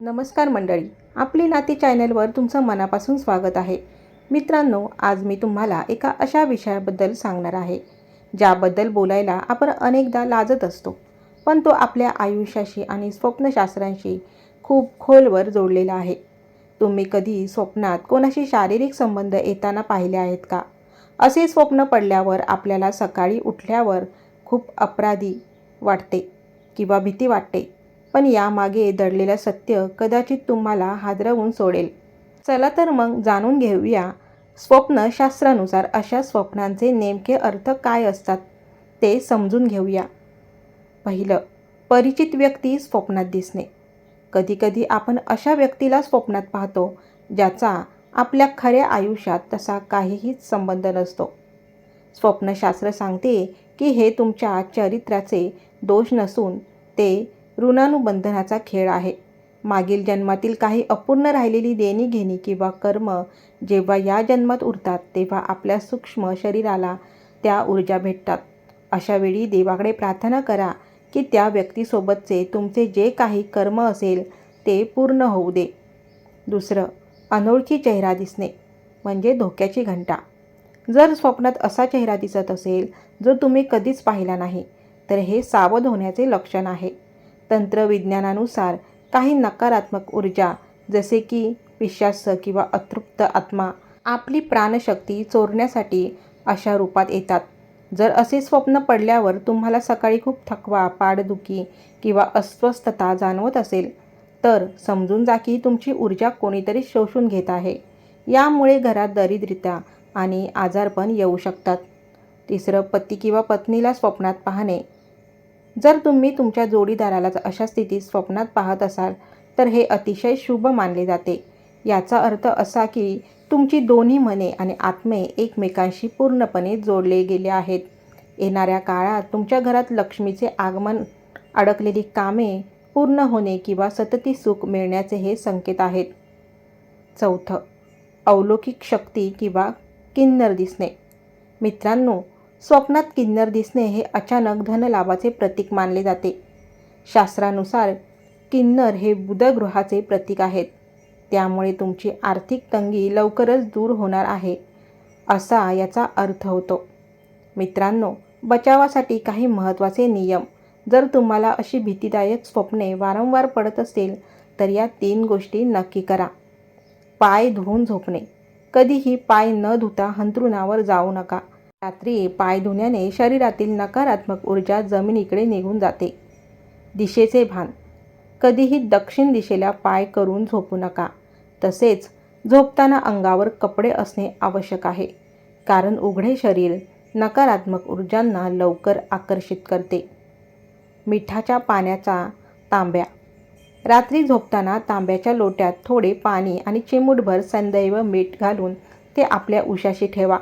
नमस्कार मंडळी, आपली नाती चॅनलवर तुमचं मनापासून स्वागत आहे. मित्रांनो, आज मी तुम्हाला एका अशा विषयाबद्दल सांगणार आहे ज्याबद्दल बोलायला आपण अनेकदा लाजत असतो, पण तो आपल्या आयुष्याशी आणि स्वप्नशास्त्रांशी खूप खोलवर जोडलेला आहे. तुम्ही कधी स्वप्नात कोणाशी शारीरिक संबंध येताना पाहिले आहेत का? असे स्वप्न पडल्यावर आपल्याला सकाळी उठल्यावर खूप अपराधी वाटते किंवा भीती वाटते, पण यामागे दडलेलं सत्य कदाचित तुम्हाला हादरवून सोडेल. चला तर मग जाणून घेऊया स्वप्नशास्त्रानुसार अशा स्वप्नांचे नेमके अर्थ काय असतात ते समजून घेऊया. पहिलं, परिचित व्यक्ती स्वप्नात दिसणे. कधीकधी आपण अशा व्यक्तीला स्वप्नात पाहतो ज्याचा आपल्या खऱ्या आयुष्यात तसा काहीच संबंध नसतो. स्वप्नशास्त्र सांगते की हे तुमच्या चरित्राचे दोष नसून ते ऋणानुबंधनाचा खेळ आहे. मागील जन्मातील काही अपूर्ण राहिलेली देणीघेणी किंवा कर्म जेव्हा या जन्मात उरतात तेव्हा आपल्या सूक्ष्म शरीराला त्या ऊर्जा भेटतात. अशा वेळी देवाकडे प्रार्थना करा की त्या व्यक्तीसोबतचे तुमचे जे काही कर्म असेल ते पूर्ण होऊ दे. दुसरं, अनोळखी चेहरा दिसणे म्हणजे धोक्याची घंटा. जर स्वप्नात असा चेहरा दिसत असेल जो तुम्ही कधीच पाहिला नाही, तर हे सावध होण्याचे लक्षण आहे. तंत्रविज्ञानानुसार काही नकारात्मक ऊर्जा जसे की पिशाच किंवा अतृप्त आत्मा आपली प्राणशक्ती चोरण्यासाठी अशा रूपात येतात. जर असे स्वप्न पडल्यावर तुम्हाला सकाळी खूप थकवा, पाठदुखी किंवा अस्वस्थता जाणवत असेल तर समजून जा की तुमची ऊर्जा कोणीतरी शोषून घेत आहे. यामुळे घरात दरिद्रता आणि आजारपण येऊ शकतात. तिसरं, पती किंवा पत्नीला स्वप्नात पाहणे. जर तुम्ही तुमच्या जोडीदाराला अशा स्थितीत स्वप्नात पाहत असाल तर हे अतिशय शुभ मानले जाते. याचा अर्थ असा की तुमची दोन्ही मने आणि आत्मे एकमेकांशी पूर्णपणे जोडले गेले आहेत. येणाऱ्या काळात तुमच्या घरात लक्ष्मीचे आगमन, अडकलेली कामे पूर्ण होणे किंवा सतती सुख मिळण्याचे हे संकेत आहेत. चौथं, अलौकिक शक्ती किंवा किन्नर दिसणे. मित्रांनो, स्वप्नात किन्नर दिसणे हे अचानक धनलाभाचे प्रतीक मानले जाते. शास्त्रानुसार किन्नर हे बुधग्रहाचे प्रतीक आहेत. त्यामुळे तुमची आर्थिक तंगी लवकरच दूर होणार आहे असा याचा अर्थ होतो. मित्रांनो, बचावासाठी काही महत्त्वाचे नियम. जर तुम्हाला अशी भीतीदायक स्वप्ने वारंवार पडत असेल तर या 3 गोष्टी नक्की करा. पाय धुवून झोपणे. कधीही पाय न धुता अंथरुणावर जाऊ नका. रात्री पाय धुण्याने शरीरातील नकारात्मक ऊर्जा जमिनीकडे निघून जाते. दिशेचे भान. कधीही दक्षिण दिशेला पाय करून झोपू नका. तसेच झोपताना अंगावर कपडे असणे आवश्यक आहे, कारण उघडे शरीर नकारात्मक ऊर्जांना लवकर आकर्षित करते. मिठाच्या पाण्याचा तांब्या. रात्री झोपताना तांब्याच्या लोट्यात थोडे पाणी आणि चिमूटभर सदैव मीठ घालून ते आपल्या उशाशी ठेवा.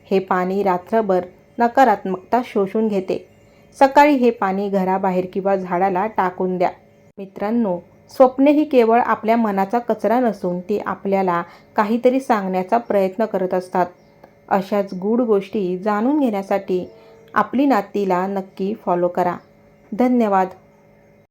हे पाणी रात्रभर नकारात्मकता शोषून घेते. सकाळी हे पाणी घराबाहेर किंवा झाडाला टाकून द्या. मित्रांनो, स्वप्ने ही केवळ आपल्या मनाचा कचरा नसून ती आपल्याला काहीतरी सांगण्याचा प्रयत्न करत असतात. अशाच गूढ गोष्टी जाणून घेण्यासाठी आपली नातीला नक्की फॉलो करा. धन्यवाद.